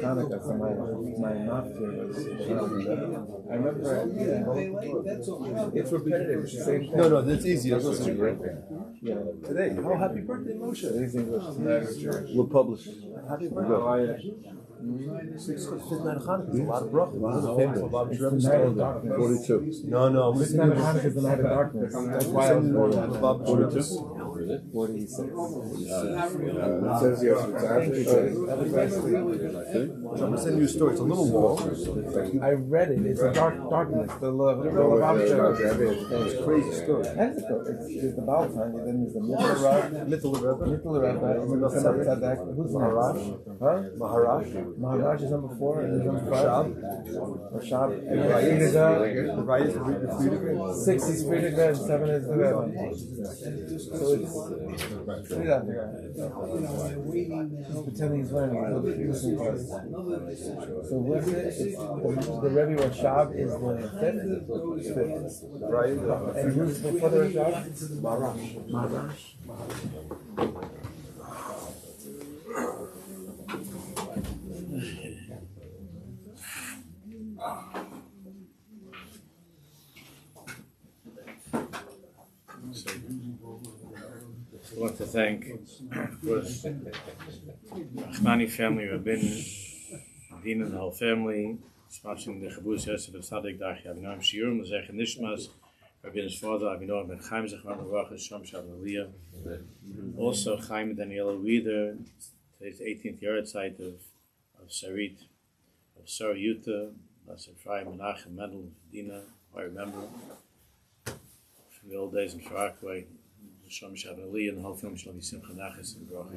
Hanukkah, so my mafia was. I remember. It's repetitive. It's the same thing. No, that's easy. That's It's also great. Yeah. Today. Oh, happy birthday, Moshe. Today's English. We'll publish. Happy birthday. 59 Hanukkah is a lot of brachas. Wow. Famous Bob Shreb's story. 42. No. 59 Hanukkah is the night of darkness. That's why I was born on that. 46. It says Yosef HaTzadik. I'm going to send you a story. It's a little long. I read it. It's a darkness. The It's a crazy story. There's the Baal Tanya, then there's the Mittel Rebbe, and then the Yosef HaTzadik. Who's Maharash? Huh? Maharash is number 4, and there's number 5. Rashab. And the right is the Friedrich. 6 is Friedrich, and 7 is the Rebbe. So it's read out there. He's pretending he's learning. Listening to us. So what's it? It's the Rebbe Rashab is the 5th. Right? And who's the father of Rashab? Maharash. I want to thank, of course, the Rahmani family, Rabin, Dean and the whole family, sponsoring the Chabuz Yosef HaTzadik, Dach Yavinoim Shiurim, L'zech Nishmas, Rabin's father, Avinoim Ben Chaim, Zechman Ravach, Sham Shabbat Aliyah. Also, Chaim and Daniela Wieder, today's 18th yard site of Sarit, of Sarah Yuta, Blessed Ephraim, Menachem, Mendel, Dina, I remember from the old days in Farakway. Sham Shabbat Aliyah and the whole family shall be Simcha Nachas and Bracha.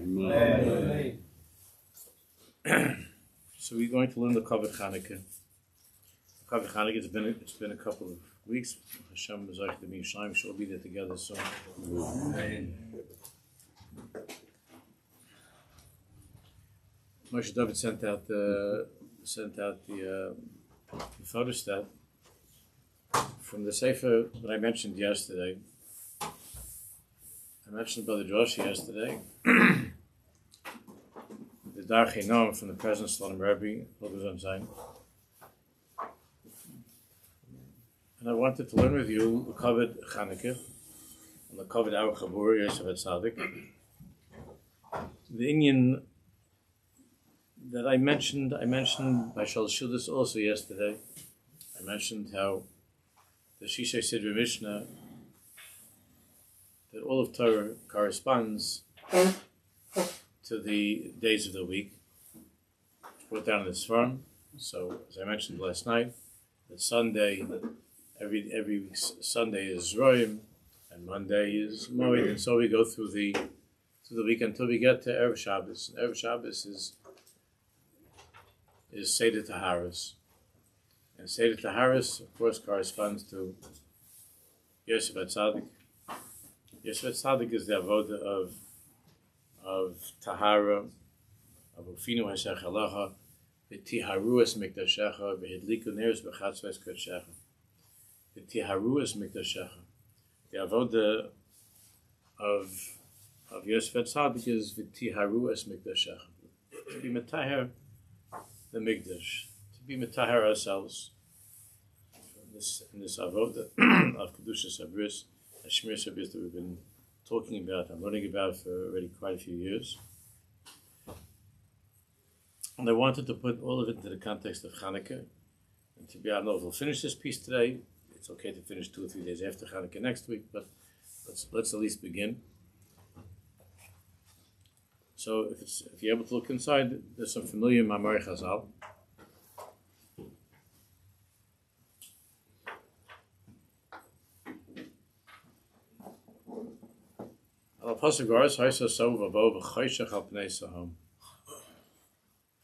So we're going to learn the Kavod Chanukah. The Kavod Chanukah, it's been a couple of weeks. Hashem B'zayich D'mi Yishayim, she'll be there together soon. Moshe David sent out the photostat from the Sefer that I mentioned yesterday. I mentioned Brother Josh yesterday. The Darchei Noam from the President Shalom Rebbe, and I wanted to learn with you the Kavod Chanukah and the Kavod Our Chabur Yosef HaTzadik. The Inyan that I mentioned by Shal Shudas also yesterday. I mentioned how the Shishay Sidra Mishnah, that all of Torah corresponds to the days of the week. It's brought down in this form. So, as I mentioned last night, that Sunday, every Sunday is Royim, and Monday is Moed, and so we go through the week until we get to Erev Shabbos. Erev Shabbos is Seder Taharos, and Seder Taharos, of course, corresponds to Yosef HaTzadik. Yosef HaTzadik is the avoda of Tahara, of Ufinu Hashech Halacha, V'tiharuas Mikdashecha, V'hidliku Neres B'chatzves Kodshecha. V'tiharuas Mikdashecha. The avoda of Yosef HaTzadik is V'tiharuas Mikdashecha. To be metaher the Mikdash, to be metaher ourselves in this avoda of Kedushas Habris, Shmir Shabbos that we've been talking about and learning about for already quite a few years. And I wanted to put all of it into the context of Chanukah. And to be, I don't know if we'll finish this piece today. It's okay to finish 2 or 3 days after Chanukah next week, but let's at least begin. So if you're able to look inside, there's some familiar Mamari Chazal.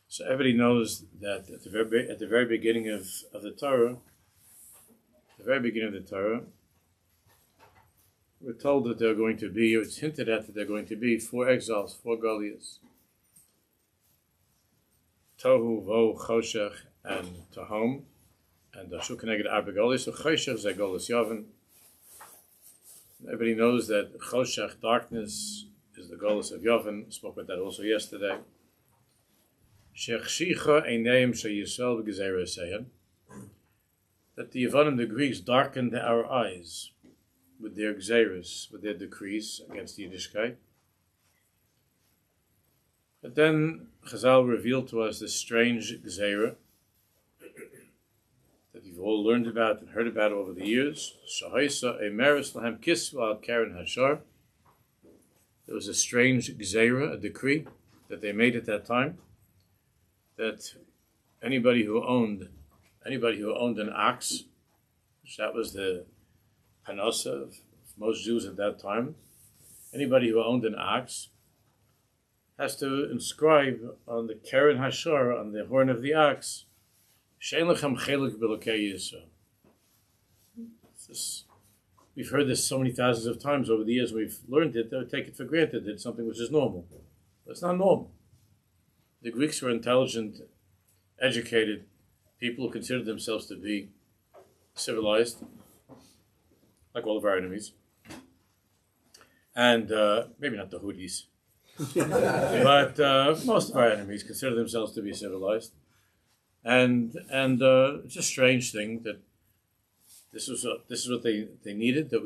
So everybody knows that at the very beginning of the Torah, we're told that there are going to be, or it's hinted at that there are going to be 4 exiles, 4 Goliaths. Tohu, Vo, Choshech, and Tahom, and Dashu Keneged Arba Goliaths. So Choshech is a Goliath Yavin. Everybody knows that Choshech, darkness, is the Goliath of Yavin. Spoke about that also yesterday. that the Yevanim, the Greeks, darkened our eyes with their gzeiros, with their decrees against Yiddishkeit. But then Chazal revealed to us this strange gzeira that you've all learned about and heard about over the years. There was a strange gzeira, a decree that they made at that time, that anybody who owned an ox, which that was the panasa of most Jews at that time, anybody who owned an ox has to inscribe on the keren hashar, on the horn of the ox, she'en lechem chelik b'elokei Yisrael. We've heard this so many thousands of times over the years. We've learned it. They would take it for granted. It's something which is normal. But it's not normal. The Greeks were intelligent, educated people who considered themselves to be civilized, like all of our enemies. And maybe not the hoodies, but most of our enemies consider themselves to be civilized. And it's a strange thing that this is what they needed, that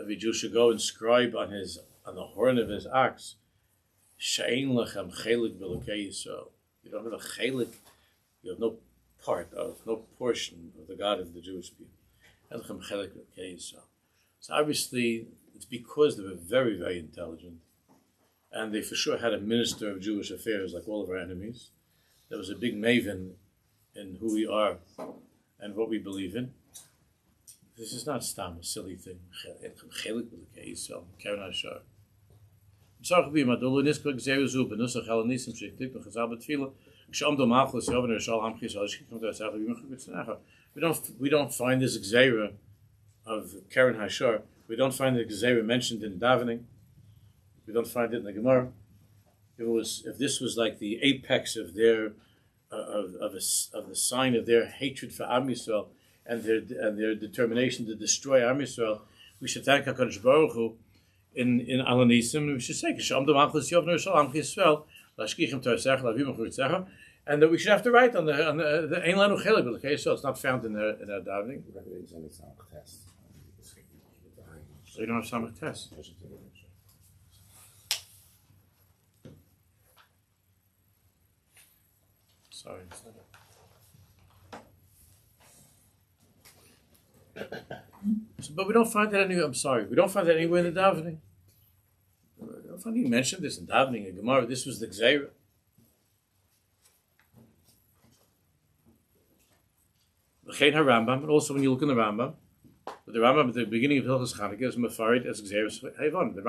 every Jew should go and scribe on the horn of his ox, she'en lechem chelik b'elokei Yisrael. You don't have a chelik, you have no portion of the God of the Jewish people. And lechem chelik b'elokei Yisrael. So obviously, it's because they were very, very intelligent, and they for sure had a minister of Jewish affairs, like all of our enemies. There was a big maven in who we are and what we believe in. This is not stam, a silly thing. We don't find this gzeira of keren hashar. We don't find the gzeira mentioned in davening. We don't find it in the Gemara. If this was like the apex of their of the sign of their hatred for Am Yisrael and their determination to destroy Am Yisrael, we should thank HaKadosh Baruch Hu in Alanisim. We should say and that we should have to write on the Ein Lanu Chelik. Okay, so it's not found in their davening. So you don't have Samach Tes. Sorry. But we don't find that anywhere. I'm sorry. We don't find that anywhere in the davening. We don't find you mentioned this in davening, in Gemara. This was the gzeira. V'chein HaRambam, and also when you look in the Rambam at the beginning of Hilchos Chanukah is Mefarid as gzeiras Hayvan. The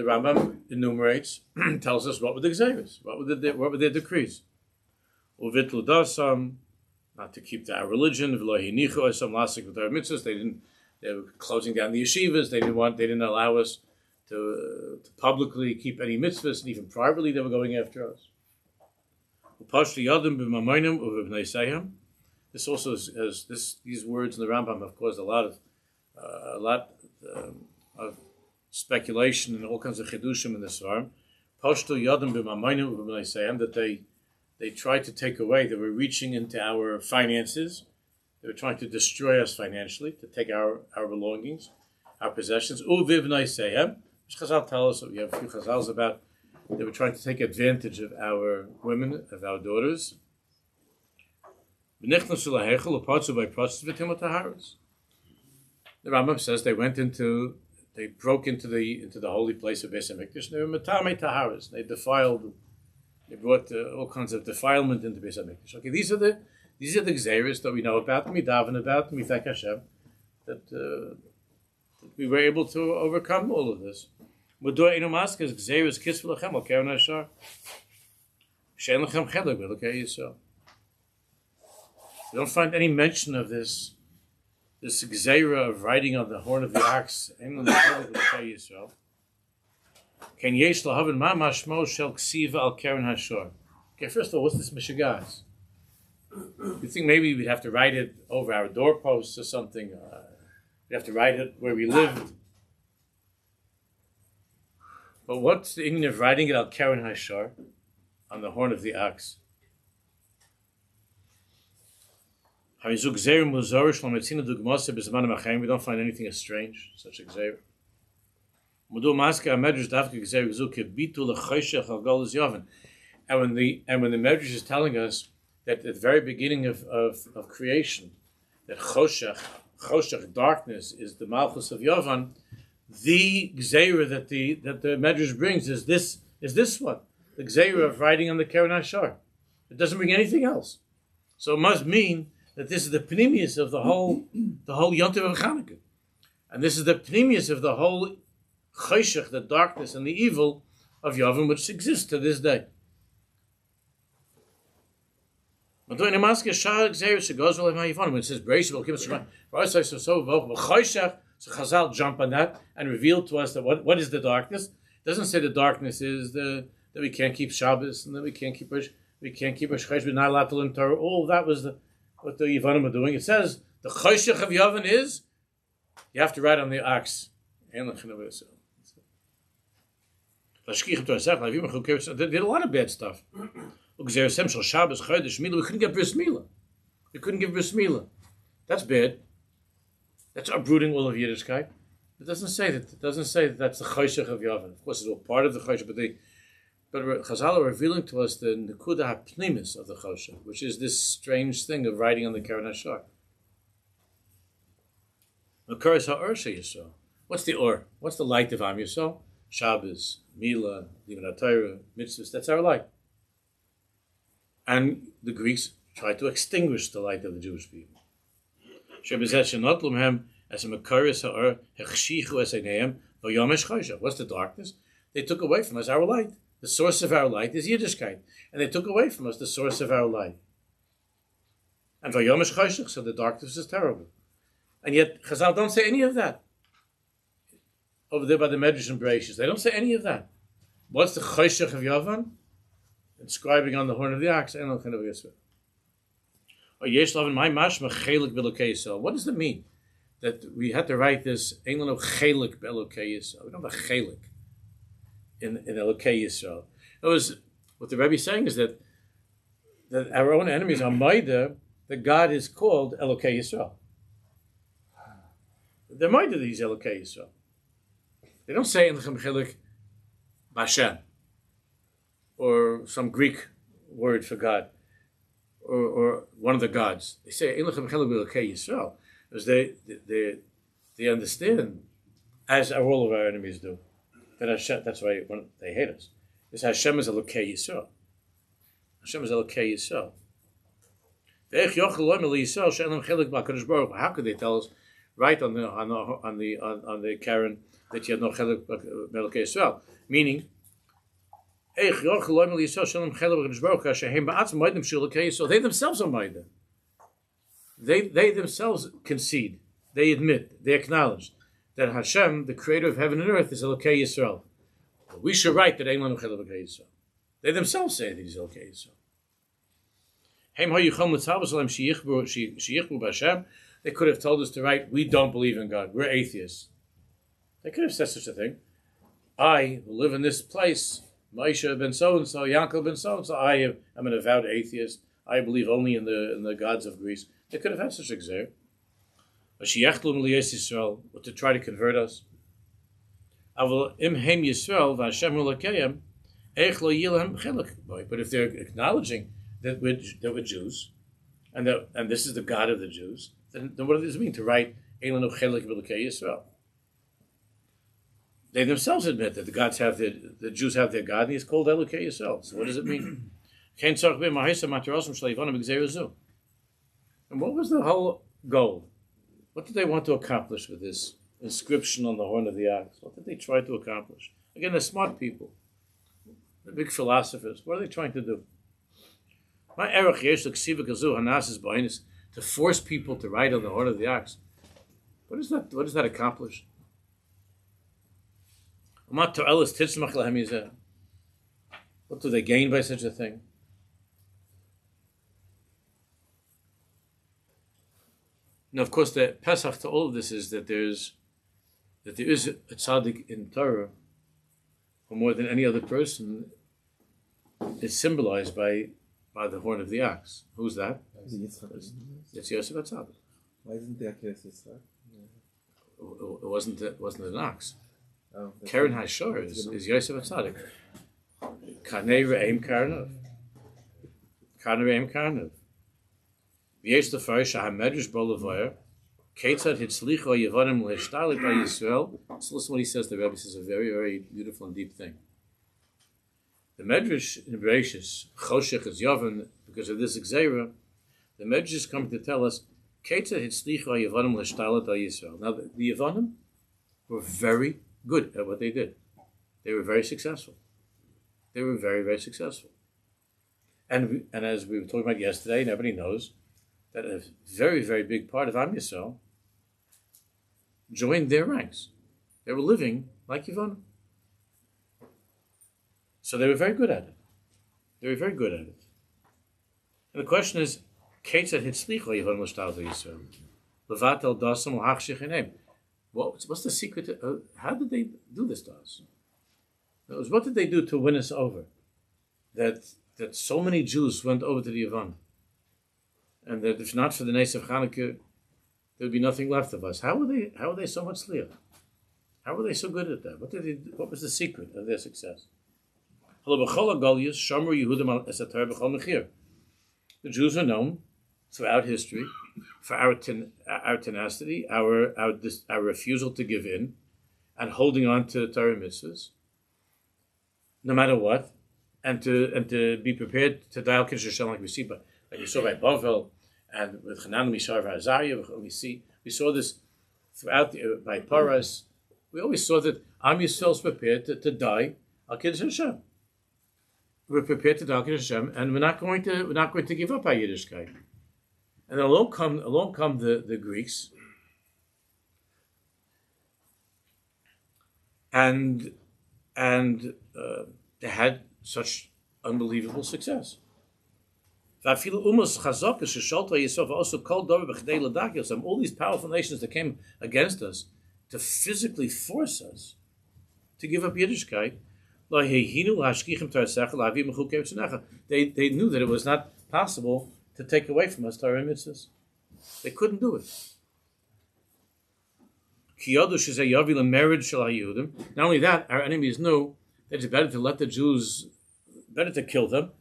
Rambam enumerates, tells us what were the gzeiras, what were their decrees. Uvitlu dasam, not to keep our religion. V'lo hinichu some lasik with our mitzvahs. They were closing down the yeshivas. They didn't allow us to publicly keep any mitzvahs, and even privately they were going after us. Upashtu yadim b'mamayim uv'bnei seiham. This also these words in the Rambam have caused a lot of speculation and all kinds of chidushim in this Svarim. Pashtu yadim b'mamayim uv'bnei seiham, that they tried to take away. They were reaching into our finances. They were trying to destroy us financially, to take our belongings, our possessions. Uviv Naisehem, which Chazal tell us, we have a few Chazals about, they were trying to take advantage of our women, of our daughters. The Rambam says they broke into the holy place of Beis HaMikdash, and they were Matame Taharas. They brought all kinds of defilement into Beis HaMikdash. Okay, these are the gzeiros that we know about, and we daven about, and we thank Hashem that we were able to overcome all of this. We don't find any mention of this gzeira of riding on the horn of the ox. Okay, first of all, what's this mishigas? You think maybe we'd have to write it over our doorposts or something? We'd have to write it where we lived. But what's the meaning of writing it al keren hashar? on the horn of the ox. We don't find anything as strange, such a gzeir. And when the Medrash is telling us that at the very beginning of creation, that choshech, darkness, is the malchus of Yavan, the gzeira that the Medrash brings is this one, the gzeira of riding on the Keren Hashar. It doesn't bring anything else. So it must mean that this is the pnimius of the whole Yontiv of Chanukah. And this is the pnimius of the whole choshech, the darkness and the evil of Yavan, which exists to this day. When it says so Chazal jump on that and reveal to us that what is the darkness? It doesn't say the darkness is that we can't keep Shabbos and that we can't keep our Chosh, we're not allowed to learn Torah. All that was what the Yavanim were doing. It says the Choshech of Yavan is you have to ride on the ox. They did a lot of bad stuff. We couldn't get bris milah. We couldn't give bris milah. That's bad. That's uprooting all of Yiddishkeit. It doesn't say that. It doesn't say that that's the choshech of Yavan. Of course, it's all part of the choshech, but Chazal are revealing to us the nekuda hapnimis of the choshech, which is this strange thing of riding on the Keren Hashar. Makaris ha'or she'yisrael. What's the or? What's the light of Am Yisrael? Shabbos, Milah, Liman HaTorah, mitzvahs. That's our light. And the Greeks tried to extinguish the light of the Jewish people. What's the darkness? They took away from us our light. The source of our light is Yiddishkeit. And they took away from us the source of our light. And so the darkness is terrible. And yet Chazal don't say any of that. Over there by the Medrash and Bereshis, they don't say any of that. What's the choshech of Yavan? Inscribing on the horn of the ox. What does it mean that we had to write this? We don't have chelik in Elokei Yisrael. It was what the Rebbe is saying is that our own enemies are maida that God is called Elokei Yisrael. They're maida that He's Elokei Yisrael. They don't say in chelik Bashem or some Greek word for God, or one of the gods. They say Elohim Chelek Elokei Yisrael, because they understand, as all of our enemies do, that Hashem, that's why they hate us. Is Hashem is Elokei Yisrael. Hashem is Elokei Yisrael. How could they tell us right on the Karen that you have no Chelek Elokei Yisrael? Meaning, they themselves are maida. They themselves concede, they admit, they acknowledge that Hashem, the creator of heaven and earth, is Elokei Yisrael. We should write that Ein Lanu Chelek Elokei Yisrael. They themselves say that He's Elokei Yisrael. They could have told us to write, we don't believe in God, we're atheists. They could have said such a thing. I who live in this place, Moshe ben so-and-so, Yankov ben so-and-so, I am an avowed atheist. I believe only in the gods of Greece. They could have had such a gzeir. Or to try to convert us. But if they're acknowledging that we're Jews, and this is the God of the Jews, then what does it mean to write Ein Lanu Chelek Elokei Yisrael? They themselves admit that the Jews have their God, and He's called Elokei Yisrael. So what does it mean? And what was the whole goal? What did they want to accomplish with this inscription on the horn of the ox? What did they try to accomplish? Again, they're smart people. They're big philosophers. What are they trying to do? To force people to ride on the horn of the ox. What does that accomplish? What do they gain by such a thing? Now, of course, the Pesach to all of this is that there is a tzaddik in Torah, or more than any other person, is symbolized by the horn of the ox. Who's that? It's Yosef HaTzadik. Why isn't there Kiris Yitzchak? It wasn't an ox. Oh, Karen Hashor is Yosef HaTzadik. Kanei Re'em Karnav. Kanei Re'em Karnav. V'yesh l'farish ha'medrash bo levoyer ketzad hitzlicho yevonim le'hishtalit al Yisrael. So listen what he says. The Rebbe says a very, very beautiful and deep thing. The Medrash in Bereshis, Choshech is Yavon, because of this Xera, the Medrash is coming to tell us, Ketzad hitzlicho yevonim le'hishtalit al Yisrael. Now, the Yevonim were very good at what they did. They were very successful. They were very, very successful. And as we were talking about yesterday, and everybody knows, that a very, very big part of Am Yisrael joined their ranks. They were living like Yevonim. So they were very good at it. They were very good at it. And the question is, Ketzad hitzlicho Yevonim l'shtalit al Yisrael? Levatel dasam l'hachshich eneim. What's the secret? How did they do this to us? What did they do to win us over? That so many Jews went over to the Yevonim. And that if not for the Nes of Chanukah, there would be nothing left of us. How were they so much clear? How were they so good at that? What was the secret of their success? The Jews are known throughout history for our tenacity, our refusal to give in, and holding on to Torah mitzvahs, no matter what, and to be prepared to die al Kiddush Hashem, like we see, like we saw by Bavel and with Hanan Mishar Azariah. We saw this throughout by Paras. We always saw that Am Yisrael is prepared to die al Kiddush Hashem. We're prepared to die al Kiddush Hashem, and we're not going to give up our Yiddishkeit. And then along come the Greeks, and they had such unbelievable success. All these powerful nations that came against us to physically force us to give up Yiddishkeit, they knew that it was not possible to take away from us Torah mitzvahs. They couldn't do it. Not only that, our enemies knew that it's better to let the Jews, better to kill them.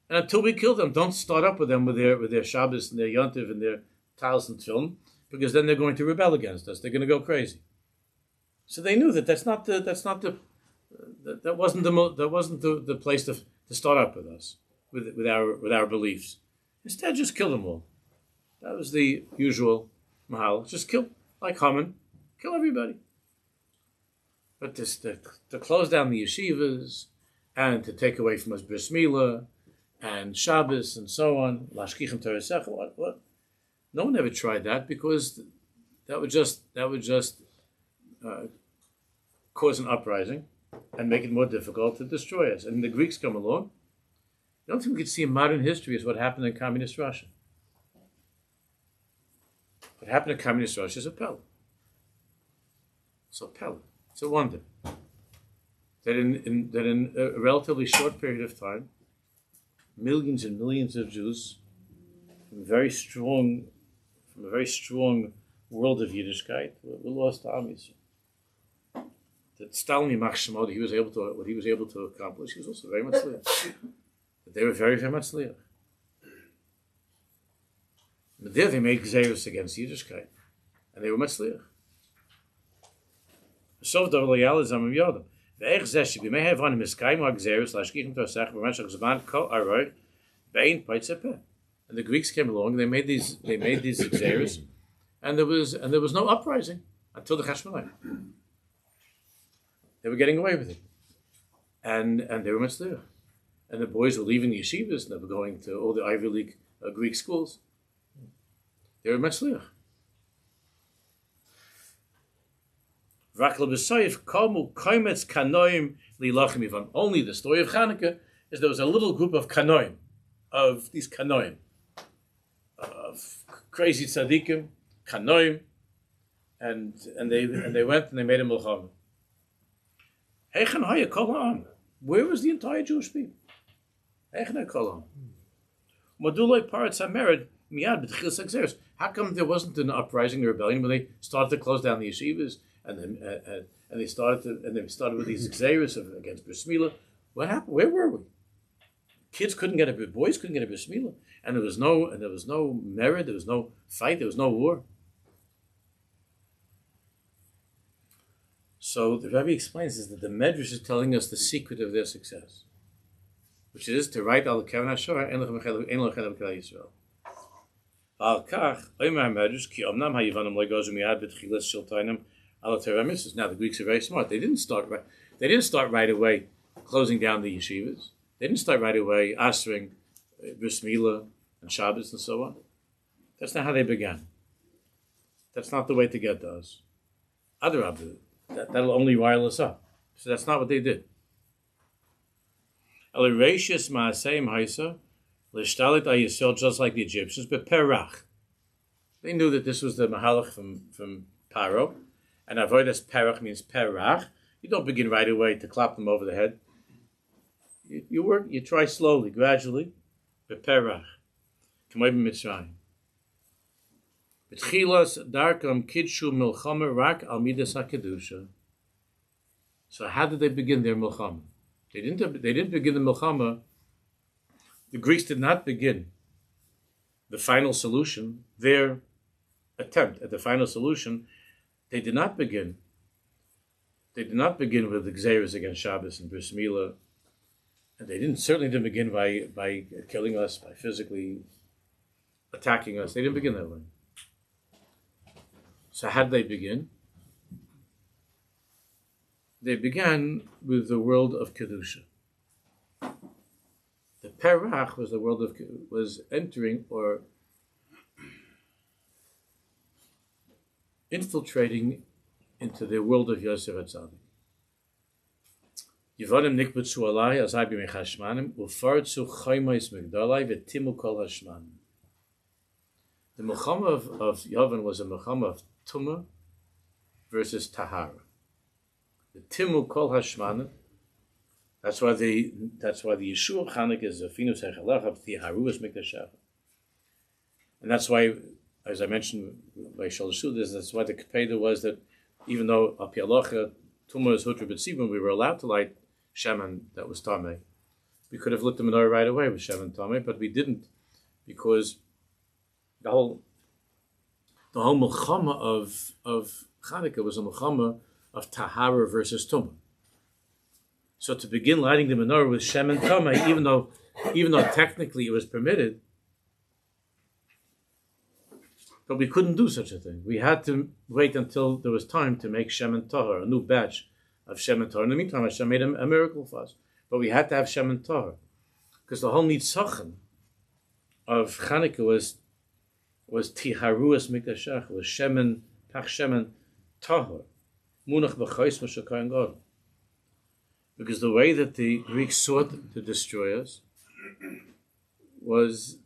And until we kill them, don't start up with them with their Shabbos and their Yontiv and their Talis and Tefillin, because then they're going to rebel against us. They're going to go crazy. So they knew that that wasn't the place to start up with us with our beliefs. Instead, just kill them all. That was the usual mahal. Just kill, like Haman, kill everybody. But to close down the yeshivas and to take away from us bris milah and Shabbos and so on, lashkichem Torah Secha, what? No one ever tried that, because that would just cause an uprising and make it more difficult to destroy us. And the Greeks come along. The only thing we could see in modern history is what happened in communist Russia. What happened in communist Russia is a pella. It's a pella. It's a wonder that in a relatively short period of time, millions and millions of Jews from a very strong world of Yiddishkeit were lost to Am Yisrael. That Stalin Yimach Shemo, what he was able to accomplish, he was also very much clear. But they were very, very much clear. But there they made Gzeirus against Yiddishkeit, and they were much clear. So the loyal is Amim Yodam. Ve'ech zesh we may have on miskayim Gzeirus lashkichem tosach b'mashach zman kol aroy bein paitzepeh. And the Greeks came along. They made these Gzeirus, and there was no uprising until the Chashmonai. They were getting away with it, and they were much there. And the boys were leaving the yeshivas, and they were going to all the Ivy League Greek schools. They were much there. Only the story of Chanukah is there was a little group of kanoim, of these kanoim, of crazy tzaddikim, kanoim, and they went and they made a milchama. Where was the entire Jewish people? How come there wasn't an uprising or rebellion when they started to close down the yeshivas and they started with these xeris against bris milah? What happened? Where were we? Boys couldn't get a bris milah, and there was no merit, there was no fight, there was no war. So the Rebbe explains is that the Medrash is telling us the secret of their success, which is to write al kavan hashor ein lechem kol Yisrael. Al kach omer Medrash ki omnam hayavanim legozu miyad b'tchilas shiltanim al Torah mitzvos. Now the Greeks are very smart. They didn't start right away closing down the yeshivas. They didn't start right away answering bris milah and Shabbos and so on. That's not how they began. That's not the way to get to us. Adarabah. That'll only rile us up. So that's not what they did. Just like the Egyptians, but perach. They knew that this was the mahalach from Paro, and avodas perach means perach. You don't begin right away to clap them over the head. You work. You try slowly, gradually, but perach. K'may b'Mitzrayim. So how did they begin their milchama? They didn't begin the milchama. The Greeks did not begin the final solution. Their attempt at the final solution, they did not begin with the Xeris against Shabbos and Bris Milah, and they certainly didn't begin by killing us, by physically attacking us. They didn't begin that way. So how did they begin? They began with the world of Kedusha. The Perach was entering or infiltrating into the world of Yosef HaTzadik. Yivanim nikbutzu alai azai b'mechashmanim ufartzu chaymais migdalai v'timu kol hashmanim. The Milchama of Yavin was a Milchama of Tumah versus Tahara. The Timu Kol Hashmanim. That's why the Yeshua Chanukah is a Finus Hechalacha Tiharuas Mikdashav. And that's why, as I mentioned by Shalshu, that's why the Kepeda was that even though Al Pi Halacha Tumah is Hutra B'Tzibun, we were allowed to light Shemen that was Tameh. We could have lit the menorah right away with Shemen Tameh, but we didn't, because the whole Milchama of Chanukah was a Milchama of Tahara versus Tumah. So to begin lighting the menorah with Shemen Tameh, even though technically it was permitted, but we couldn't do such a thing. We had to wait until there was time to make Shemen Tahar, a new batch of Shemen Tahar. In the meantime, Hashem made a miracle for us. But we had to have Shemen Tahar, because the whole Nitzachon of Chanukah was Tiharuas Mikdashach, was Shemen, Pach Shemen Tahar, Munach B'chais Mashakayin God. Because the way that the Greeks sought to destroy us was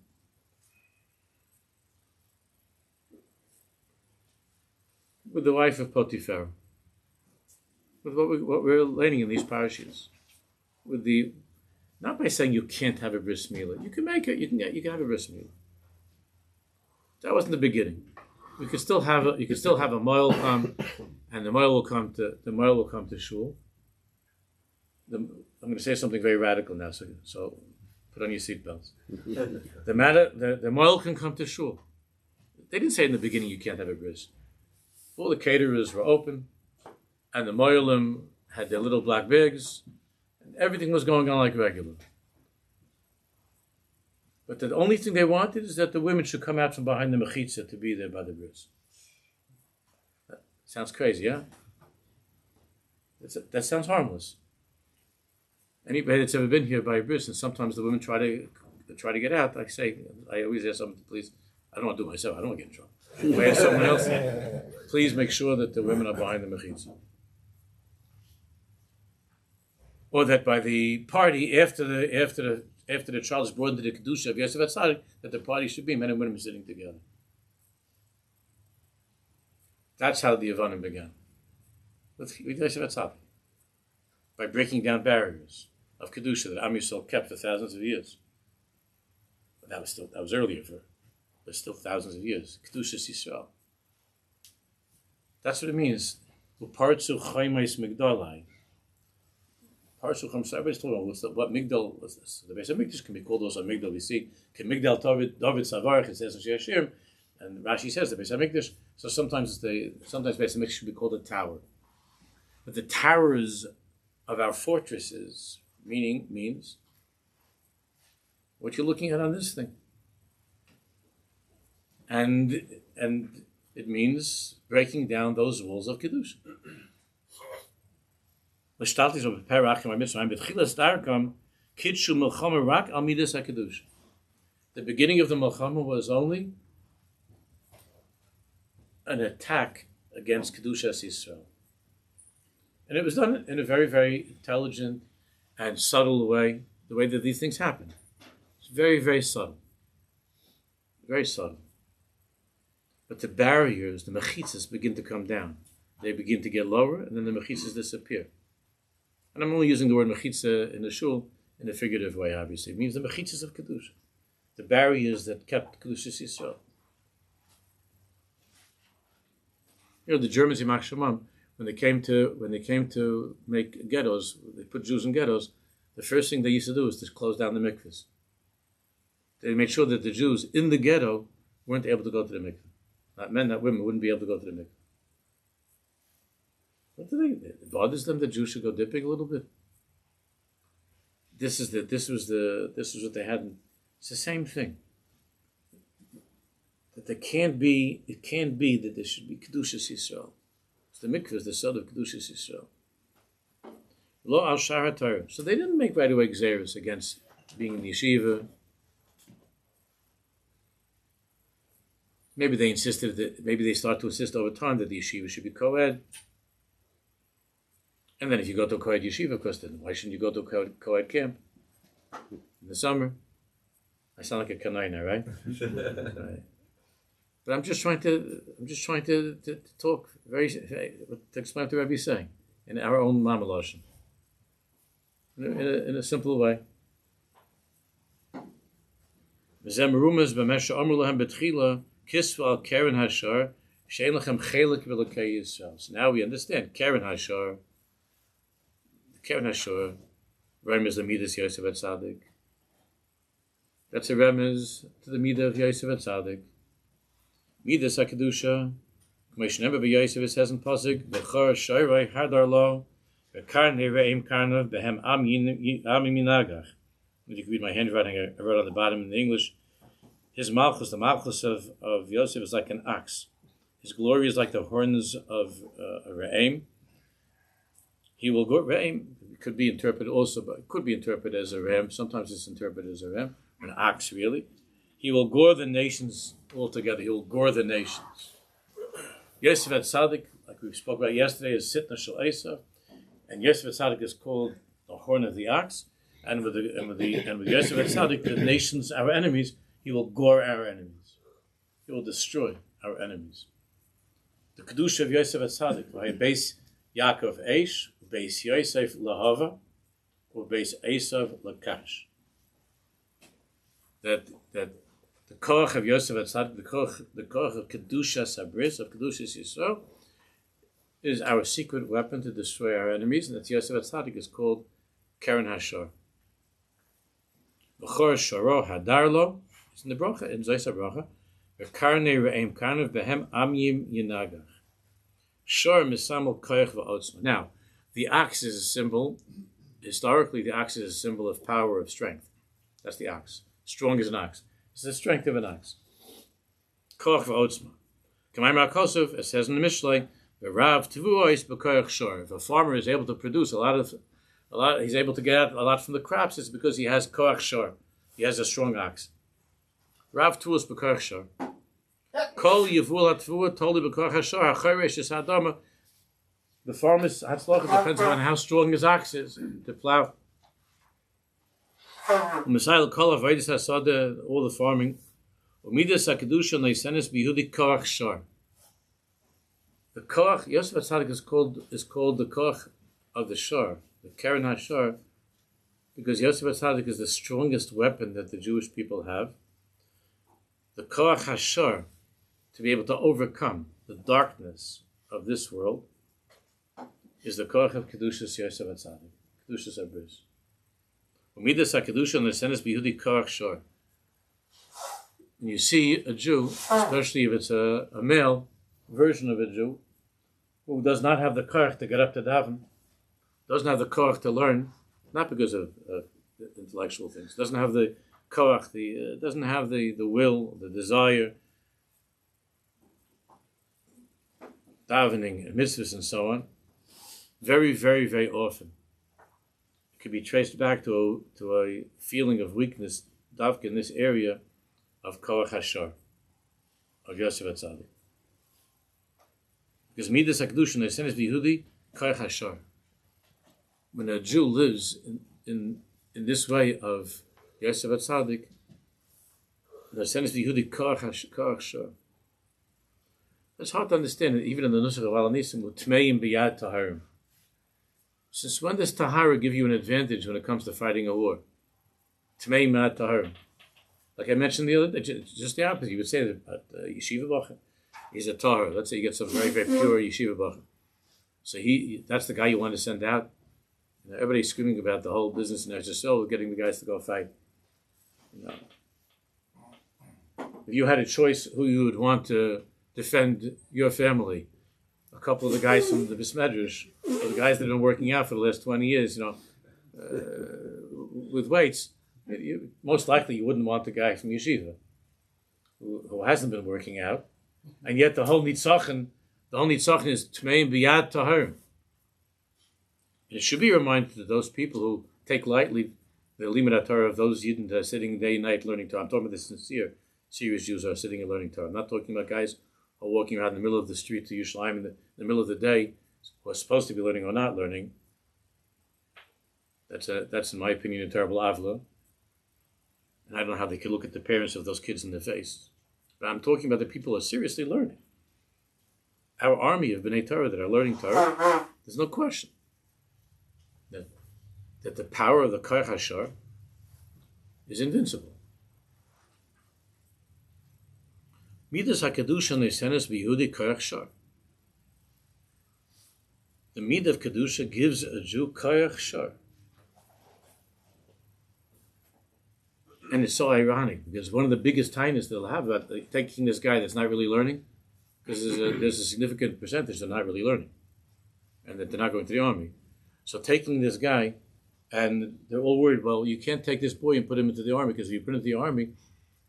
with the wife of Potiphar, with what we're learning in these parashas, not by saying you can't have a bris milah. You can make it. You can have a bris milah. That wasn't the beginning. You could still have a moil come, and the moil will come to shul. I'm going to say something very radical now, so put on your seatbelts. The moil can come to shul. They didn't say in the beginning you can't have a bris. All the caterers were open, and the moilim had their little black bags, and everything was going on like regular. But the only thing they wanted is that the women should come out from behind the mechitza to be there by the bris. That sounds crazy, yeah? That sounds harmless. Anybody that's ever been here by a bris, and sometimes the women try to get out, I always ask them, please, I don't want to do it myself, I don't want to get in trouble. If I ask someone else, please make sure that the women are behind the mechitza. Or that by the party, after the child is brought into the kedusha of Yosef HaTzadik, that the party should be men and women sitting together. That's how the Yavanim began, with Yosef HaTzadik, by breaking down barriers, of Kedusha that Am Yisrael kept for thousands of years. But that was earlier but still thousands of years. Kedushas Yisrael. That's what it means. Upartzu Chaimais Migdalai. Partzu Chaim. So everybody's talking about what Migdal was this. The base of Mikdash can be called also Migdal. We see Migdal David Savarach. It says in Shir Hashirim, and Rashi says the base of Mikdash. So sometimes base of Mikdash should be called a tower. But the towers of our fortresses means what you're looking at on this thing. And it means breaking down those walls of Kedusha. The beginning of the Milchama was only an attack against Kedushas Yisrael. And it was done in a very, very intelligent and subtle way, the way that these things happen. It's very, very subtle. Very subtle. But the barriers, the mechitzas, begin to come down. They begin to get lower, and then the mechitzas disappear. And I'm only using the word mechitza in the shul in a figurative way, obviously. It means the mechitzas of Kedusha. The barriers that kept Kedushas Yisrael. The Germans, Yimach Shemam, when they came to make ghettos, they put Jews in ghettos, the first thing they used to do was to close down the mikvahs. They made sure that the Jews in the ghetto weren't able to go to the mikvah. Not men, not women, wouldn't be able to go to the mikvah. What do they? It bothers them that Jews should go dipping a little bit. This was what they had. It's the same thing. That it can't be that there should be Kedushas Yisrael. The mikvah is the son of Kedushas Yisrael. Lo al Shar HaTorah. So they didn't make right away gzeros against being in the yeshiva. Maybe they start to insist over time that the yeshiva should be co-ed. And then if you go to a co-ed yeshiva, of course, then why shouldn't you go to a co-ed camp in the summer? I sound like a kanaina, right? Right. But I'm just trying to talk to explain what the Rebbe is saying in our own Mamaloshin, in a simple way. So now we understand Karen Hashar. Karen Hashar, Remez the Midas Yosef HaTzadik. That's a remez to the Midah of Yosef HaTzadik. Midas HaKedusha, K'meshnever b'Yosef, it says in Pasuk, B'chor Shoyrei Hadar Lo, B'karnei Re'im Karnav, B'hem Amim Yinagach. You can read my handwriting, I wrote on the bottom in the English. His malchus, the malchus of Yosef, is like an ox. His glory is like the horns of Re'im. He will go, Re'im could be interpreted also, but it could be interpreted as a ram. Sometimes it's interpreted as a ram, an ox really. He will gore the nations altogether. He will gore the nations. Yosef HaTzadik, like we spoke about yesterday, is Sitna Shel Esav, and Yosef HaTzadik is called the horn of the ox. And with Yosef HaTzadik, the nations, our enemies, he will gore our enemies. He will destroy our enemies. The Kedusha of Yosef HaTzadik, right? Base Yaakov Eish, base Yosef Lahava, or base Esav Lakash. That the koach of Yosef HaTzadik, the koach of Kedusha Sabris, of Kedushas Yisrael, is our secret weapon to destroy our enemies, and that Yosef HaTzadik is called Karen Hashar. B'chor Sharo Hadarlo, it's in the bracha, in Zoysa bracha, V'karnei Re'im Karnav Behem Amyim Yinagach. Shor Misamel Koach V'otzma. Now, the ox is a symbol, historically the ox is a symbol of power, of strength. That's the ox. Strong as an ox. It's the strength of an ox. Koach V'otzma. K'mayim HaKosov, it says in the Mishlei, V'rav Tivuois B'koach Shor. If a farmer is able to produce a lot, he's able to get a lot from the crops, it's because he has koach shor. He has a strong ox. Rav Tuas b'koach shor. Kol yivul hatvua toli b'koach shor. Hachoresh is hadama. The farmer's hatzlacha depends on how strong his ox is to plow. U'misayil kol avodas hasada, all the farming. U'midas hakedusha neisenes b'yehudi koach shor. The koach, Yosef HaTzadik is called the koach of the shor. The Karen Hashar because Yosef HaTzadik is the strongest weapon that the Jewish people have. The koach hashar, to be able to overcome the darkness of this world, is the koach of kedushas Yosef HaTzadik, kedushas abris. Umidas hakedusha and the senes biyehudi koach shor. When you see a Jew, especially if it's a male version of a Jew, who does not have the koach to get up to daven, doesn't have the koach to learn, not because of intellectual things, doesn't have the koach, doesn't have the will, the desire, davening, mitzvahs, and so on, very, very, very often it can be traced back to a feeling of weakness, davka in this area of koach hashar, of Yosef HaTzadik. Because midas hakdusha nesenes biyehudi koach hashar. When a Jew lives in this way of Yosef HaTzadik, nesenes biyehudi koach hashar. It's hard to understand, even in the Nusach of Alanisim, with Tmeim Biyad Taharim. Since when does Tahara give you an advantage when it comes to fighting a war? Tmeim Biyad Taharim. Like I mentioned the other day, just the opposite. You would say that Yeshiva Bacher, he's a Tahar. Let's say you get some very, very pure Yeshiva Bacher. So that's the guy you want to send out. You know, everybody's screaming about the whole business in HSL, getting the guys to go fight. You know. If you had a choice who you would want to defend your family, a couple of the guys from the Bismedrash, or the guys that have been working out for the last 20 years, with weights, most likely you wouldn't want the guy from Yeshiva who hasn't been working out, and yet the whole Nitzachon is Tmeim Biyad Taharim. It should be reminded to those people who take lightly the Limud HaTorah of those Yidden that are sitting day and night learning Torah. I'm talking about the sincere, serious Jews who are sitting and learning Torah. I'm not talking about guys who are walking around in the middle of the street to Yerushalayim in the middle of the day, who are supposed to be learning or not learning. That's in my opinion, a terrible avla. And I don't know how they can look at the parents of those kids in the face. But I'm talking about the people who are seriously learning. Our army of B'nai Torah that are learning Torah, there's no question that the power of the Koach Hashar is invincible. Midas HaKedusha nesenes biyehudi koach shar. The midah of Kedusha gives a Jew koach shar. And it's so ironic, because one of the biggest tainas they'll have about taking this guy that's not really learning, because there's a significant percentage that are not really learning, and that they're not going to the army. So taking this guy, and they're all worried, well, you can't take this boy and put him into the army, because if you put him into the army,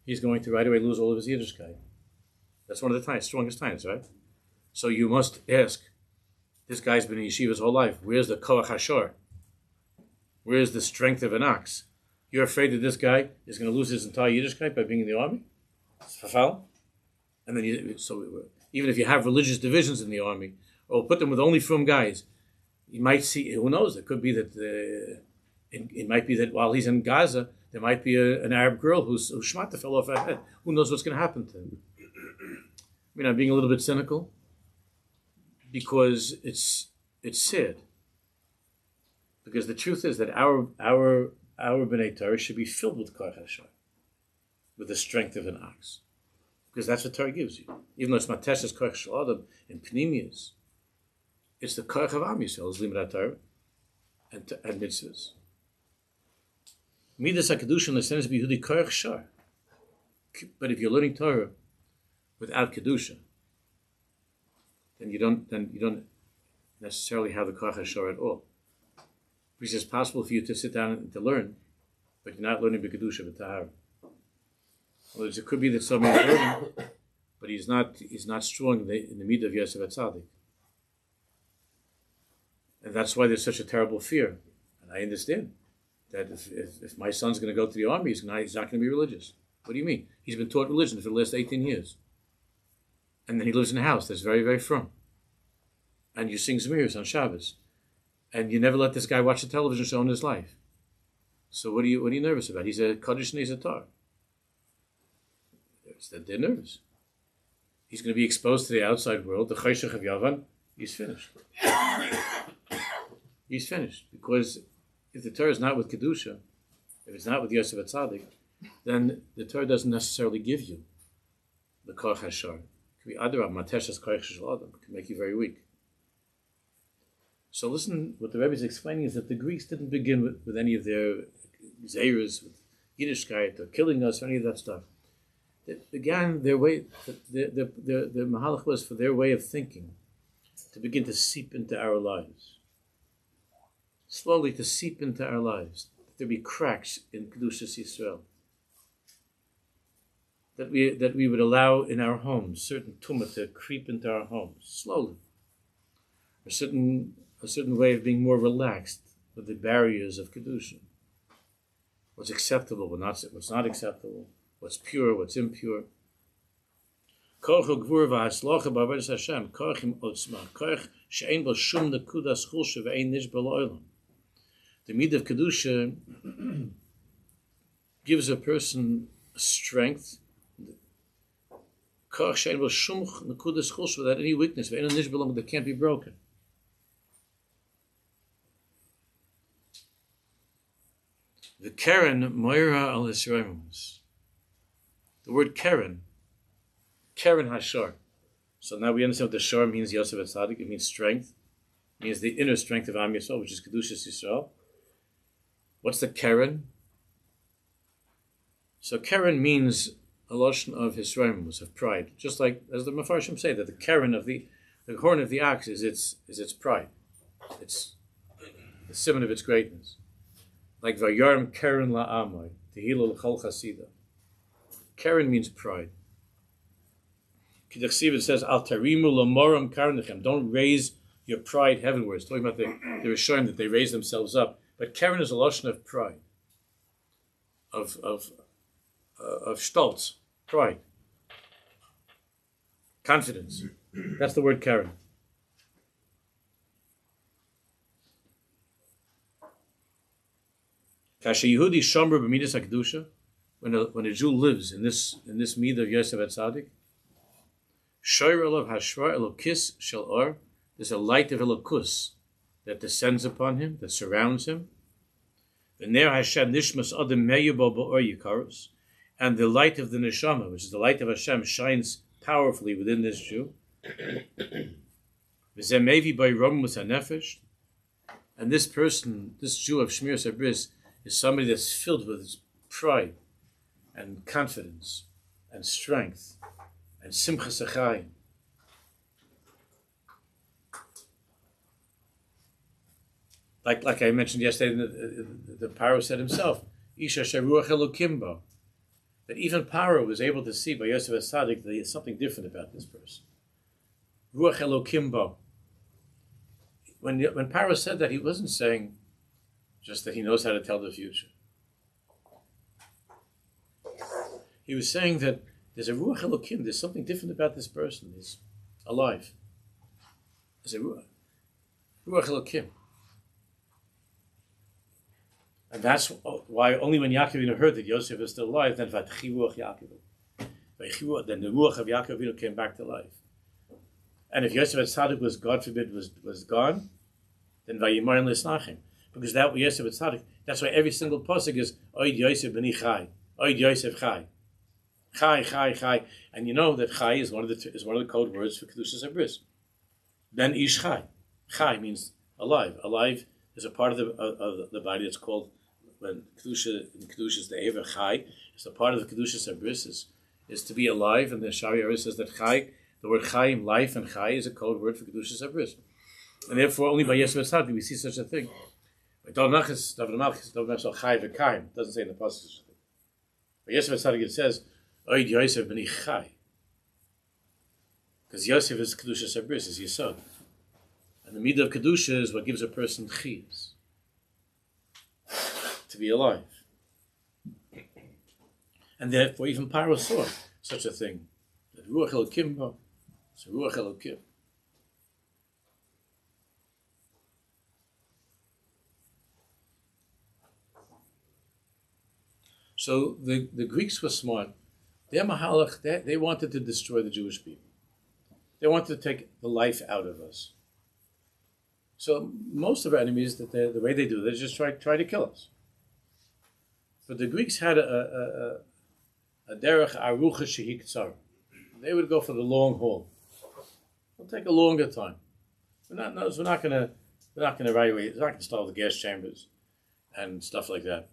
he's going to right away lose all of his Yiddishkeit. That's one of the strongest times, right? So you must ask, this guy's been in yeshiva his whole life. Where's the koach hashar? Where's the strength of an ox? You're afraid that this guy is going to lose his entire Yiddishkeit by being in the army? It's fafal. And then even if you have religious divisions in the army, or put them with only frum guys, you might see, who knows, it could be that, it might be that while he's in Gaza, there might be an Arab girl whose shmata fell off her head. Who knows what's going to happen to him? I mean, I'm being a little bit cynical, because it's sad. Because the truth is that our B'nai Torah should be filled with koach hashar, with the strength of an ox, because that's what Torah gives you. Even though it's mateshes koach shel adam and pnimius, it's the koach of Am Yisrael, is limud Torah and mitzvahs. Midas hakedusha nesenes biyehudi koach shar. But if you're learning Torah without kedusha, then you don't necessarily have the koach hashar at all. Because it's possible for you to sit down and to learn, but you're not learning b'kedusha b'tahara. In other words, it could be that somebody is learning, but he's not strong in the midah of Yosef HaTzadik. And that's why there's such a terrible fear. And I understand that if my son's going to go to the army, he's not going to be religious. What do you mean? He's been taught religion for the last 18 years. And then he lives in a house that's very, very frum. And you sing Zemirs on Shabbos. And you never let this guy watch a television show in his life. So what are you nervous about? He's a Kaddish and he's a Tar. They're nervous. He's going to be exposed to the outside world. The Chayshach of Yavan, he's finished. He's finished. Because if the Torah is not with Kedusha, if it's not with Yosef HaTzadik, then the Torah doesn't necessarily give you the Koch HaShar. It could be Adarab, Mateshas Koch Shel Adam. It can make you very weak. So listen, what the Rebbe is explaining is that the Greeks didn't begin with any of their Zayras, with Yiddishkeit, or killing us, or any of that stuff. It began their way, the Mahalach was for their way of thinking to begin to seep into our lives. Slowly to seep into our lives. That there be cracks in Kedushas Yisrael. That we would allow in our homes certain tumah to creep into our homes slowly. A certain way of being more relaxed with the barriers of Kedusha. What's acceptable, what's not acceptable, what's pure, what's impure. The midah of Kedusha gives a person strength without any weakness, that can't be broken. The Karen Moira al Yisraemus. The word Karen Hashar. So now we understand what the Shar means. Yosef HaTzadik. It means strength. It means the inner strength of Am Yisrael, which is Kedushas Yisrael. What's the Karen? So Karen means a lotion of Yisraemus, of pride. Just like as the Mefarshim say that the Karen of the horn of the ox is its pride. It's the simon of its greatness. Like Vayarm Karen la'amai, Tehillah l'chol chasida. Karen means pride. Kidachsiv says, Al tarimu l'moram karnechem. Don't raise your pride heavenwards. Talking about the Rishonim that they raise themselves up. But Karen is a lotion of pride, of stolz, pride, confidence. That's the word Karen. Kasha Yehudi Shomer b'midas hakdusha, when a Jew lives in this midah of Yosef HaTzadik, Shoyer olav hashra elokis shel or, there's a light of elokus that descends upon him, that surrounds him. V'ner Hashem nishmas adam meyubo ba'or yikarus, and the light of the neshama, which is the light of Hashem, shines powerfully within this Jew. V'zeh mevi b'yirom musanefesh, and this person, this Jew of Shmiras HaBris, is somebody that's filled with pride and confidence and strength and simchas achayim. Like I mentioned yesterday, the Paro said himself, Isha sheruach elokimbo, that even Paro was able to see by Yosef HaTzadik that there's something different about this person. Ruach elokimbo. When Paro said that, he wasn't saying just that he knows how to tell the future. He was saying that there's a Ruach Elokim, there's something different about this person. He's alive. There's a Ruach Elokim. And that's why only when Yaakov heard that Yosef is still alive, then Vatchi Ruach Yaakov. Then the Ruach of Yaakov came back to life. And if Yosef HaTzadik was, God forbid, was gone, then Vayimar Lisnachim. Because that was Yosef HaTzadik. That's why every single pasuk is Oid Yosef b'ni Chai, Oid Yosef Chai, Chai, Chai, Chai. And you know that Chai is one of the code words for Kedushas HaBris. Ben Ish Chai. Chai means alive. Alive is a part of the body that's called, when Kedusha is the Ever Chai. It's a part of the Kedushas HaBris is to be alive. And the Shari Aris says that Chai, the word Chai, life, and Chai is a code word for Kedushas HaBris. And therefore, only by Yosef HaTzadik we see such a thing. It doesn't say in the pasuk. But Yosef HaTzadik it says, Oid Yosef b'ni Chai. Because Yosef is Kedushas HaBris, is Yesod. And the midah of Kedusha is what gives a person chiyus, to be alive. And therefore even Paro saw such a thing. That Ruach Elokim bo, it's a Ruach Elokim. So the Greeks were smart. Their Mahalach, they wanted to destroy the Jewish people. They wanted to take the life out of us. So most of our enemies, the way they do this, is just try to kill us. But the Greeks had a derech arucha shehik tsar. They would go for the long haul. It'll take a longer time. We're not going to evaluate. We're not going to start with gas chambers and stuff like that.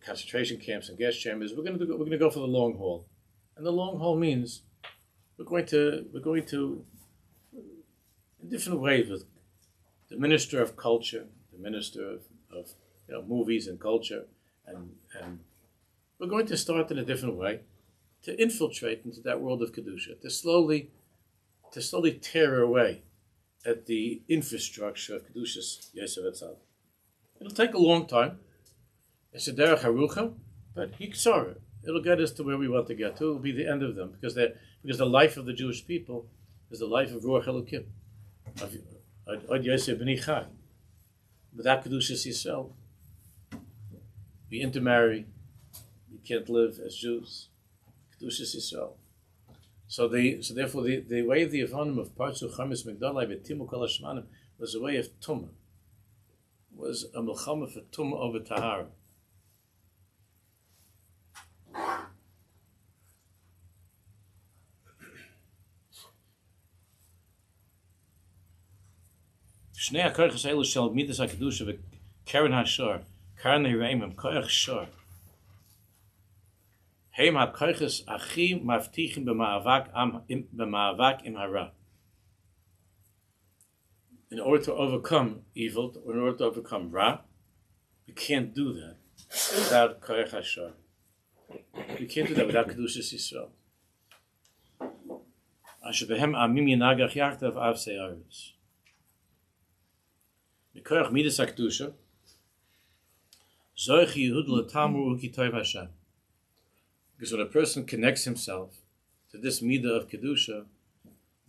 Concentration camps and gas chambers. We're going to go for the long haul, and the long haul means we're going to in different ways with the minister of culture, the minister of movies and culture, and we're going to start in a different way to infiltrate into that world of kedusha, to slowly tear away at the infrastructure of kedushas Yosef HaTzadik. It'll take a long time. It's a derech harucha, but hiksara. It'll get us to where we want to get to. It'll be the end of them because the life of the Jewish people is the life of Ruach Elokim, of Od Yosef B'ni Chai. Without kedushas Yisrael, we intermarry. We can't live as Jews. Kedushas Yisrael. So therefore, the way of the Yevonim of Parzu Chametz Migdalai V'Timu Kol Hashmanim was a way of tumah. Was a milchama for tumah over tahara. Shnei HaKoyches Elu Shel Midas HaKedusha V'Keren HaShor Karen HaReimim Koyach Shor Heim HaKoyches Achi Mavtichim B'Ma'avak Im Hara. In order to overcome evil, or in order to overcome Ra, we can't do that without Koyach HaShor. We can't do that without Kedushas Yisrael. Asher Behem Amim Yinagach Yachtav Av Se'aretz. Mikoyach Midas HaKedusha Zoich Yehud L'Tamru Uki Toiv Hashem. Because when a person connects himself to this midah of Kedusha,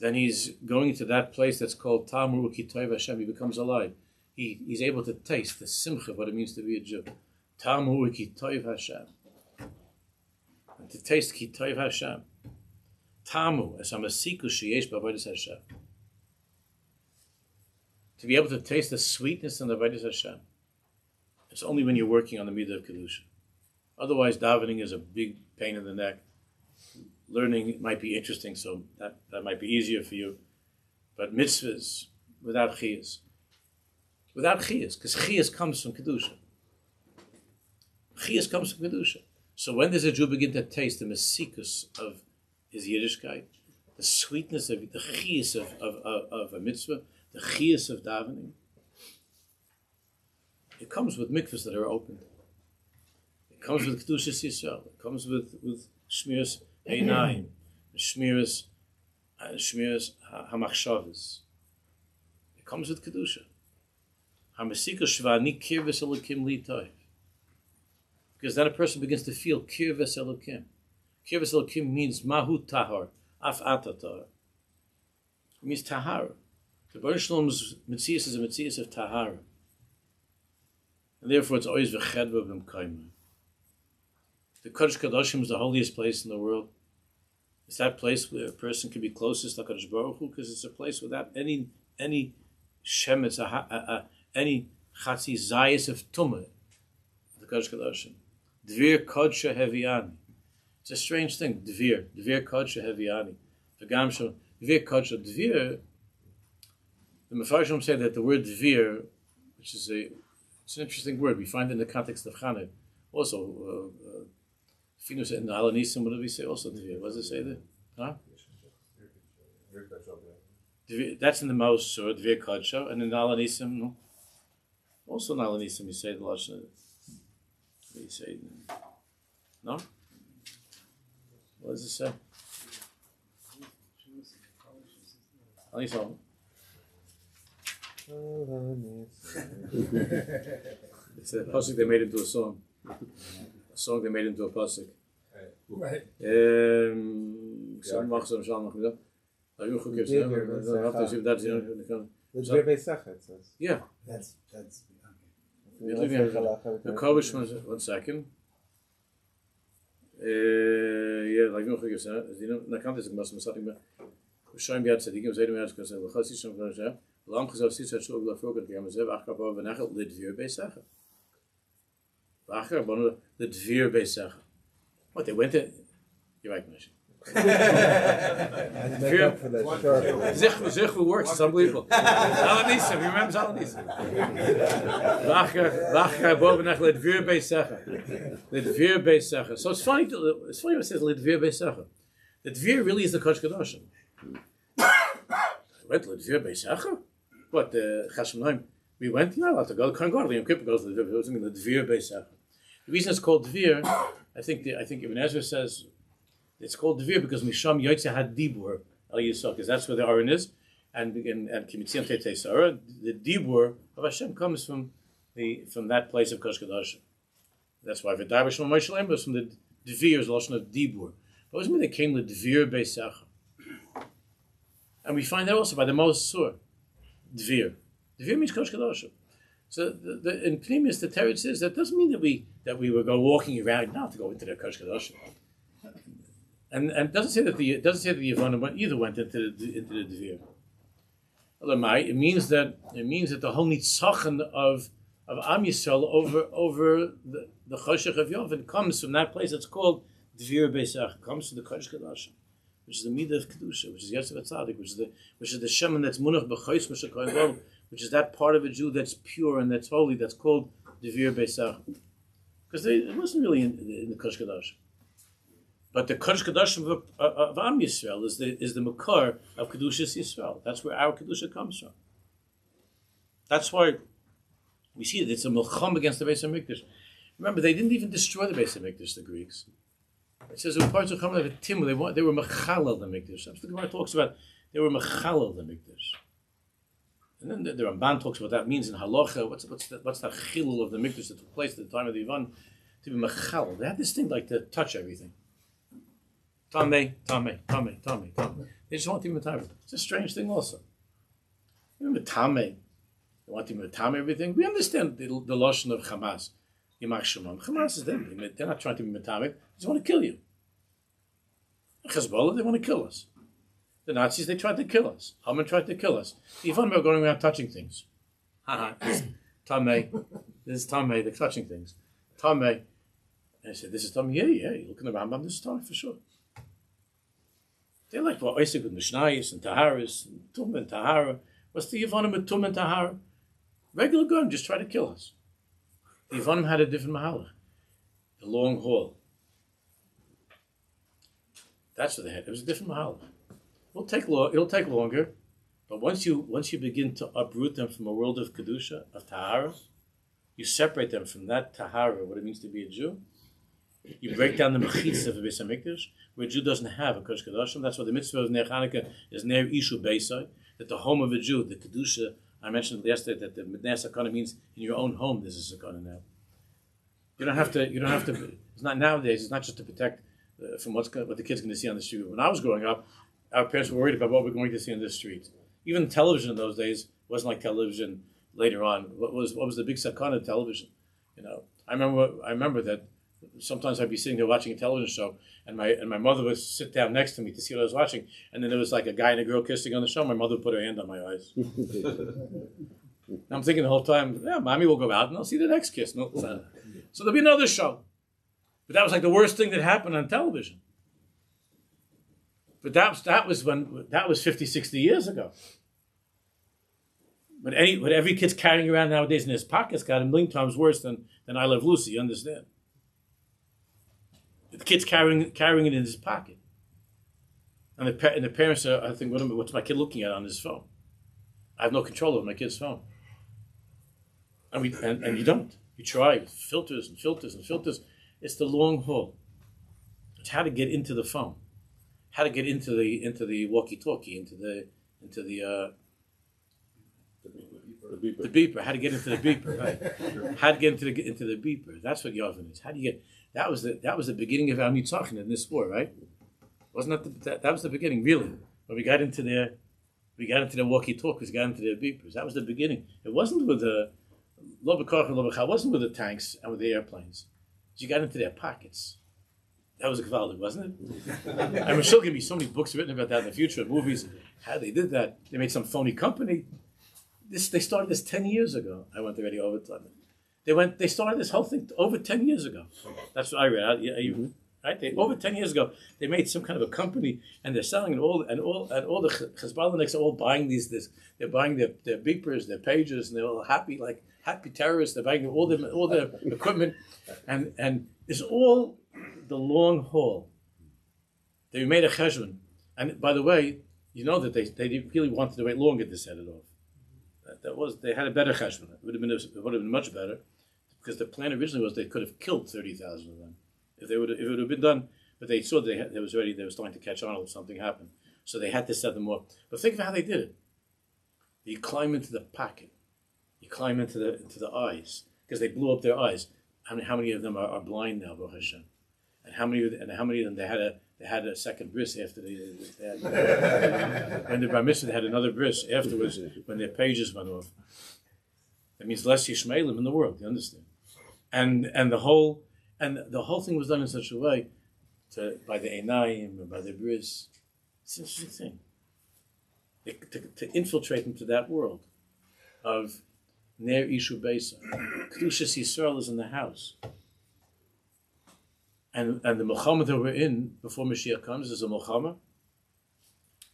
then he's going to that place that's called Tamru Uki Toiv Hashem. He becomes alive. He's able to taste the simcha of what it means to be a Jew. Tamru Uki Toiv Hashem. And to taste Ki Toiv Hashem. Tamu as Hamasiku Sheyesh B'Avodas Hashem. To be able to taste the sweetness in the Avodas Hashem. It's only when you're working on the midah of Kedusha. Otherwise, davening is a big pain in the neck. Learning might be interesting, so that might be easier for you. But mitzvahs, without chiyas. Without chiyas, because chiyas comes from Kedusha. Chiyas comes from Kedusha. So when does a Jew begin to taste the mesikus of his Yiddishkeit, the sweetness of the chiyas of a mitzvah, the chiyas of davening? It comes with mikvahs that are opened. It comes with Kedushas Yisrael. It comes with shmiras Einayim, shmiras hamachshavas. It comes with Kedusha. Hamasika shvani kirves elokim li toiv. Because then a person begins to feel kirves elokim. Kirves elokim means mahu tahar, af ata tahar. It means tahara. The Baruch Shalom's Metzias is a Metzias of tahara. And therefore it's always v'chedva b'mkayma. The Kodesh Kadoshim is the holiest place in the world. It's that place where a person can be closest to HaKadosh Baruch Hu, because it's a place without any shemetz, any chatzi zayis of tumah. The Kodesh Kadoshim. Dvir Kodsha Heviani. It's a strange thing. Dvir Kodsha Heviani. Dvir Kodsha. Dvir. The Mefarshim say that the word Dvir, which is it's an interesting word. We find it in the context of Chanukah. Also, Finus in the Halanism, what do we say also? What does it say there? Huh? That's in the Maus Surah, Dvir Kodsha, and in the Halanism, no? Also in the Halanism, you say the Lashon. What do you say? No? What does it say? Halanism. It's a pasuk they made into a song. A song they made into a pasuk. Right. That's Rebbe Sachet says. Yeah. That's The Kovish, one second. Yeah, like nog een keer, na kant is het mas something. Shame yet said he gives 8 minutes because the Chassid Shem Kodesh. Long gezegd is dat zo voor het gaan we zeggen ach kapot van echt lid vier bij zeggen. Ach kapot lid vier bij zeggen. What they went to you're right, Mish. Zich works, it's unbelievable. Alanisa, remember Alanisa. Wacher bovenach lid vier bij zeggen. Lid vier bij zeggen. So it's funny when it says lid vier bij zeggen. Lid vier really is the Kodesh Kodashim. Went lid vier bij zeggen. What the Chashmonaim? We went. You're not allowed to go. The Kohen Gadol Yom Kippur goes to the Dvir. The Dvir Beis Secha. The reason it's called Dvir, I think Ibn Ezra says it's called Dvir because Misham Yotze had Dibur El Yisrael, because that's where the Aron is, and Kimitziam Tetei Sarah. The Dibur of Hashem comes from that place of Kodesh Kodashim. That's why V'dai B'Shem Moshe Leim was from the Dvir is the lashon of Dibur. But doesn't mean they came to Dvir Beis Secha. And we find that also by the Moses Sur. Dvir. Dvir means Kodesh Kodashim. So in Pnimis, the Teretz says that doesn't mean that we were go walking around now to go into the Kodesh Kodashim. And it doesn't say that the Yevonim either went into the Dvir. It means that the whole nitzachon of Am Yisrael over the Choshech of Yovel comes from that place that's called Dvir Beis Secha. Comes from the Kodesh Kodashim, which is the midah of kedusha, which is Yosef HaTzadik, which is the shemen that's munach b'chayis Moshe Kohen Gadol, which is that part of a Jew that's pure and that's holy, that's called Dvir Beis Secha. Because it wasn't really in the Kodesh Kodashim. But the Kodesh Kodashim of Am Yisrael is the makar of Kedushas Yisrael. That's where our kedusha comes from. That's why we see that it's a milcham against the Beis HaMikdash. Remember, they didn't even destroy the Beis HaMikdash, the Greeks. It says they were mechalel the Mikdash. That's what the Gemara talks about. They were mechalel the Mikdash. And then the Ramban talks about what that means in halacha. What's that chilul of the Mikdash that took place at the time of the Yevon to be mechalel? They had this thing like to touch everything. Tamei. They just want to be matame. It's a strange thing also. Remember tamei? They want to be matame everything. We understand the lashon of Hamas. Hamas is them. They're not trying to be matame. They just want to kill you. Hezbollah, they want to kill us. The Nazis, they tried to kill us. Haman tried to kill us. The Yevon are going around touching things. Tamei. This is Tamei, they're touching things. Tamei. And I said, this is Tamei. Yeah. You look in the Rambam, this is Tamei for sure. They like what Isaac with Mishnayis and Taharis, and Tum and Tahara. What's the Yevonim with Tum and Tahara? Regular gun, just try to kill us. The Yevonim had a different mahalach. The long haul. That's what they had. It was a different mahalach. It'll take longer, but once you begin to uproot them from a world of kedusha, of tahara, you separate them from that tahara, what it means to be a Jew. You break down the mechitz of the Beis HaMikdash, where a Jew doesn't have a Kodesh Kodashim. That's why the mitzvah of Ner Chanukah is Ner Ishu Beisai, that the home of a Jew, the kedusha. I mentioned yesterday that the Ner Sakana means in your own home. There's a Sakana now. You don't have to. It's not nowadays. It's not just to protect from what the kids going to see on the street. When I was growing up, our parents were worried about what we're going to see on the street. Even television in those days wasn't like television later on. What was the big sakana of television? You know, I remember that sometimes I'd be sitting there watching a television show, and my mother would sit down next to me to see what I was watching, and then there was like a guy and a girl kissing on the show. My mother would put her hand on my eyes. I'm thinking the whole time, yeah, mommy will go out and I'll see the next kiss. No, so there'll be another show. But that was like the worst thing that happened on television. But that was 50, 60 years ago. But what every kid's carrying around nowadays in his pocket's got a million times worse than I Love Lucy, you understand? The kid's carrying it in his pocket. And the parents are thinking, what's my kid looking at on his phone? I have no control over my kid's phone. And you don't. You try with filters and filters and filters. It's the long haul. It's how to get into the phone. How to get into the walkie-talkie, into the beeper. How to get into the beeper, right? How to get into the beeper. That's what Yovan is. How do you get? That was the beginning of our nitzachon in this war, right? Wasn't that was the beginning, really? When we got into the walkie-talkies, got into the beepers. That was the beginning. It wasn't with the it wasn't with the tanks and with the airplanes. You got into their pockets. That was a gewaldig, wasn't it? I'm sure there'll be so many books written about that in the future, movies, how they did that. They made some phony company. They started this 10 years ago. I went already overtime. They started this whole thing over 10 years ago. That's what I read. Right? Over 10 years ago, they made some kind of a company, and they're selling it all, and all the Hezbollahniks are all buying they're buying their beepers, their pagers, and they're all happy, like happy terrorists. They're buying all their equipment, and it's all the long haul. They made a cheshbon, and by the way, you know that they really wanted to wait longer to set it off. They had a better cheshbon. It would have been much better, because the plan originally was they could have killed 30,000 of them. If it would have been done, but they saw they were starting to catch on if something happened. So they had to set them off. But think of how they did it. You climb into the pocket. You climb into the eyes, because they blew up their eyes. How many of them are blind now, Baruch Hashem? And how many of them they had a second bris after they had when the bar mitzvah, they had another bris afterwards when their pages went off. That means less Yishmaelim in the world. You understand? And the whole thing was done in such a way by the Einayim and by the bris. It's an interesting thing. To infiltrate into that world of Ner Ishu Beisa. Kedushas Yisrael is in the house. And the Milchama that we're in before Mashiach comes is a Milchama.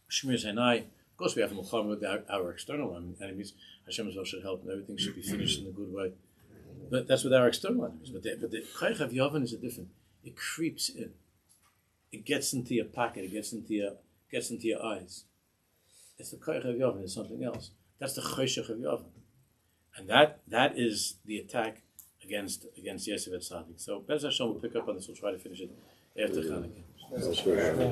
Shmir Zainai. Of course, we have a Milchama with our external enemies. Hashem should help, and everything should be finished in a good way. But that's with our external enemies. But the Koyach of Yavin is a different. It creeps in. It gets into your pocket. It gets into your eyes. It's the Koyach of Yavin. It's something else. That's the Choshech of Yavin, and that is the attack against Yosef HaTzadik. So Bez Hashem will pick up on this. We'll try to finish it after Chanukah.